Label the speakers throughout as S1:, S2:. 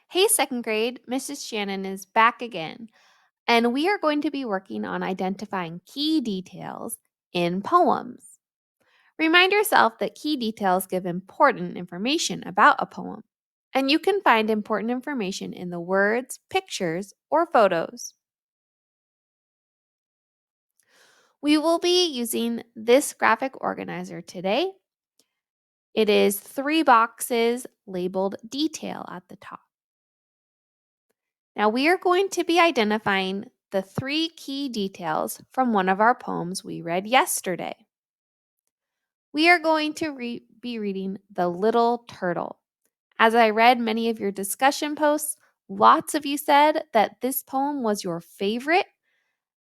S1: Hey, second grade, Mrs. Shannon is back again, and we are going to be working on identifying key details in poems. Remind yourself that key details give important information about a poem, and you can find important information in the words, pictures, or photos. We will be using this graphic organizer today. It is 3 boxes labeled detail at the top. Now we are going to be identifying the 3 key details from one of our poems we read yesterday. We are going to be reading The Little Turtle. As I read many of your discussion posts, lots of you said that this poem was your favorite.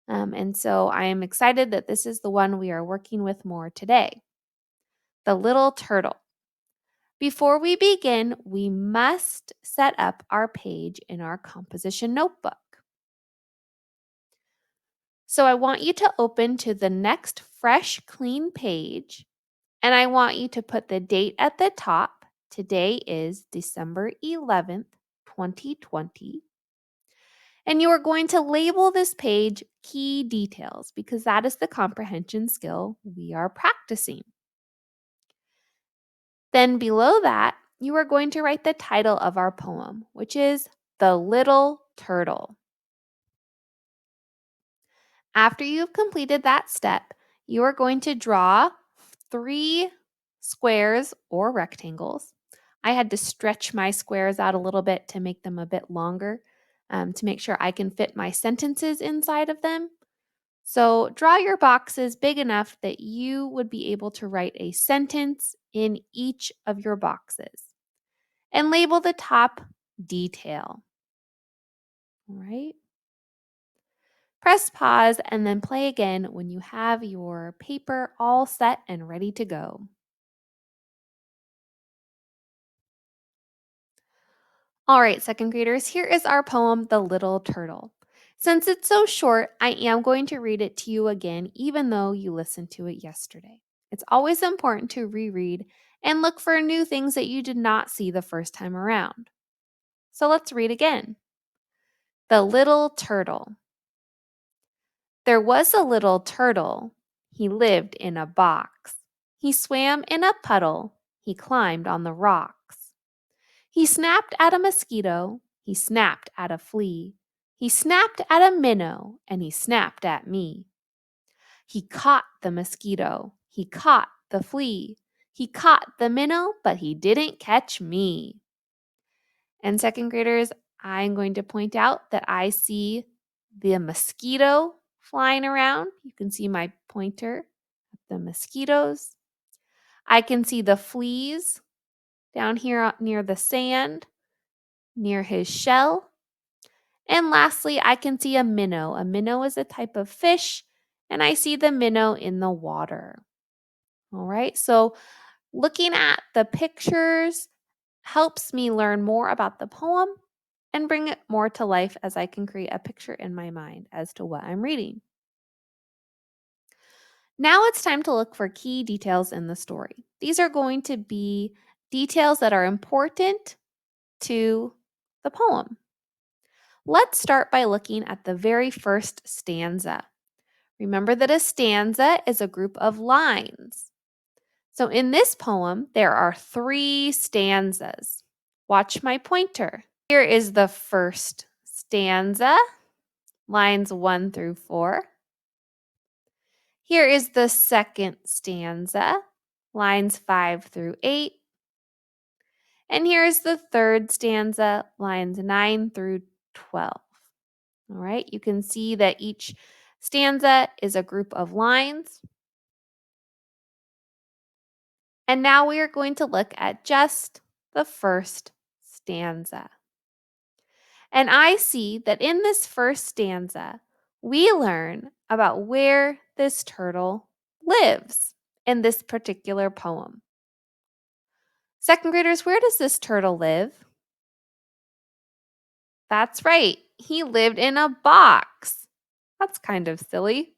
S1: And so I am excited that this is the one we are working with more today. The Little Turtle. Before we begin, we must set up our page in our composition notebook. So I want you to open to the next fresh, clean page, and I want you to put the date at the top. Today is December 11th, 2020. And you are going to label this page key details because that is the comprehension skill we are practicing. Then below that, you are going to write the title of our poem, which is The Little Turtle. After you've completed that step, you are going to draw 3 squares or rectangles. I had to stretch my squares out a little bit to make them a bit longer to make sure I can fit my sentences inside of them. So draw your boxes big enough that you would be able to write a sentence in each of your boxes and label the top detail. All right. Press pause and then play again when you have your paper all set and ready to go. All right, second graders, here is our poem, The Little Turtle. Since it's so short, I am going to read it to you again, even though you listened to it yesterday. It's always important to reread and look for new things that you did not see the first time around. So let's read again. The Little Turtle. There was a little turtle. He lived in a box. He swam in a puddle. He climbed on the rocks. He snapped at a mosquito. He snapped at a flea. He snapped at a minnow, and he snapped at me. He caught the mosquito. He caught the flea. He caught the minnow, but he didn't catch me. And second graders, I'm going to point out that I see the mosquito flying around. You can see my pointer at the mosquitoes. I can see the fleas down here near the sand, near his shell. And lastly, I can see a minnow. A minnow is a type of fish, and I see the minnow in the water. All right, so looking at the pictures helps me learn more about the poem and bring it more to life as I can create a picture in my mind as to what I'm reading. Now it's time to look for key details in the story. These are going to be details that are important to the poem. Let's start by looking at the very first stanza. Remember that a stanza is a group of lines. So in this poem, there are 3 stanzas. Watch my pointer. Here is the first stanza, lines 1 through 4. Here is the second stanza, lines 5 through 8. And here's the third stanza, lines 9 through 12. All right, you can see that each stanza is a group of lines. And now we are going to look at just the first stanza. And I see that in this first stanza, we learn about where this turtle lives in this particular poem. Second graders, where does this turtle live? That's right, he lived in a box. That's kind of silly.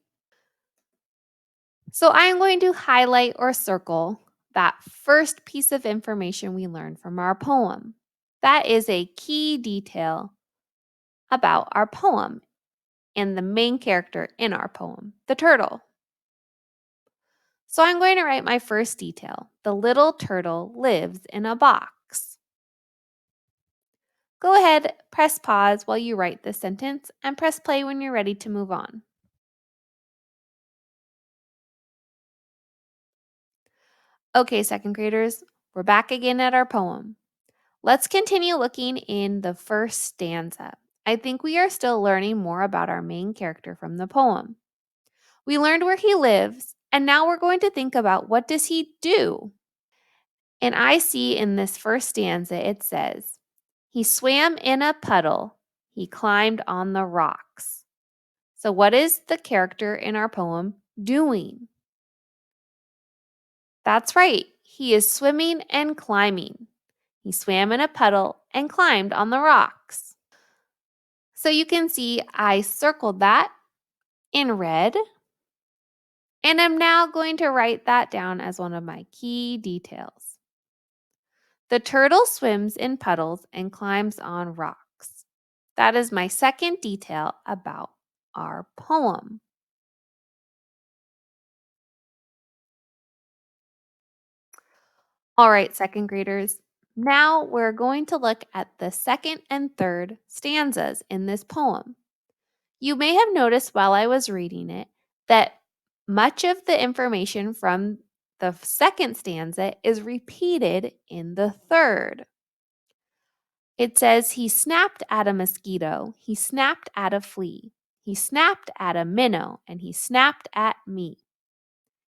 S1: So I am going to highlight or circle that first piece of information we learned from our poem. That is a key detail about our poem and the main character in our poem, the turtle. So I'm going to write my first detail. The little turtle lives in a box. Go ahead, press pause while you write this sentence and press play when you're ready to move on. Okay, second graders, we're back again at our poem. Let's continue looking in the first stanza. I think we are still learning more about our main character from the poem. We learned where he lives, and now we're going to think about what does he do? And I see in this first stanza it says, he swam in a puddle, he climbed on the rocks. So what is the character in our poem doing? That's right, he is swimming and climbing. He swam in a puddle and climbed on the rocks. So you can see I circled that in red, and I'm now going to write that down as one of my key details. The turtle swims in puddles and climbs on rocks. That is my second detail about our poem. All right, second graders. Now we're going to look at the second and third stanzas in this poem. You may have noticed while I was reading it that much of the information from the second stanza is repeated in the third. It says, he snapped at a mosquito, he snapped at a flea, he snapped at a minnow, and he snapped at me.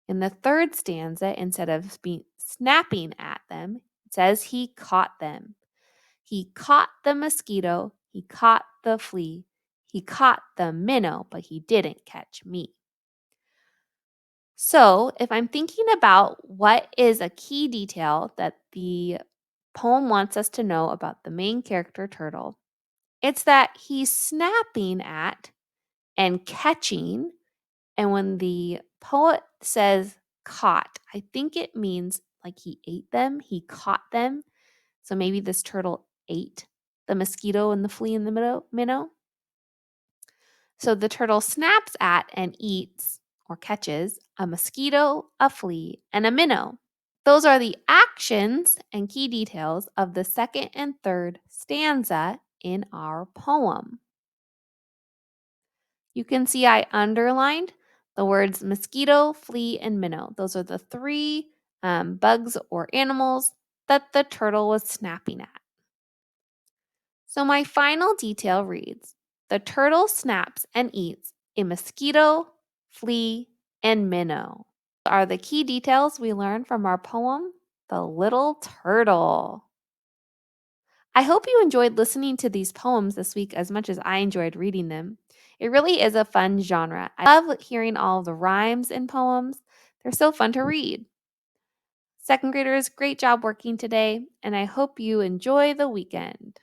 S1: In the third stanza, instead of snapping at them, it says he caught them. He caught the mosquito, he caught the flea, he caught the minnow, but he didn't catch me. So, if I'm thinking about what is a key detail that the poem wants us to know about the main character turtle, it's that he's snapping at and catching. And when the poet says caught, I think it means like he ate them, he caught them. So maybe this turtle ate the mosquito and the flea and the minnow. So the turtle snaps at and eats or catches a mosquito, a flea, and a minnow. Those are the actions and key details of the second and third stanza in our poem. You can see I underlined the words mosquito, flea, and minnow. Those are the three bugs or animals that the turtle was snapping at. So my final detail reads, the turtle snaps and eats a mosquito, flea, and minnow. Are the key details we learned from our poem, The Little Turtle. I hope you enjoyed listening to these poems this week as much as I enjoyed reading them. It really is a fun genre. I love hearing all the rhymes in poems. They're so fun to read. Second graders, great job working today, and I hope you enjoy the weekend.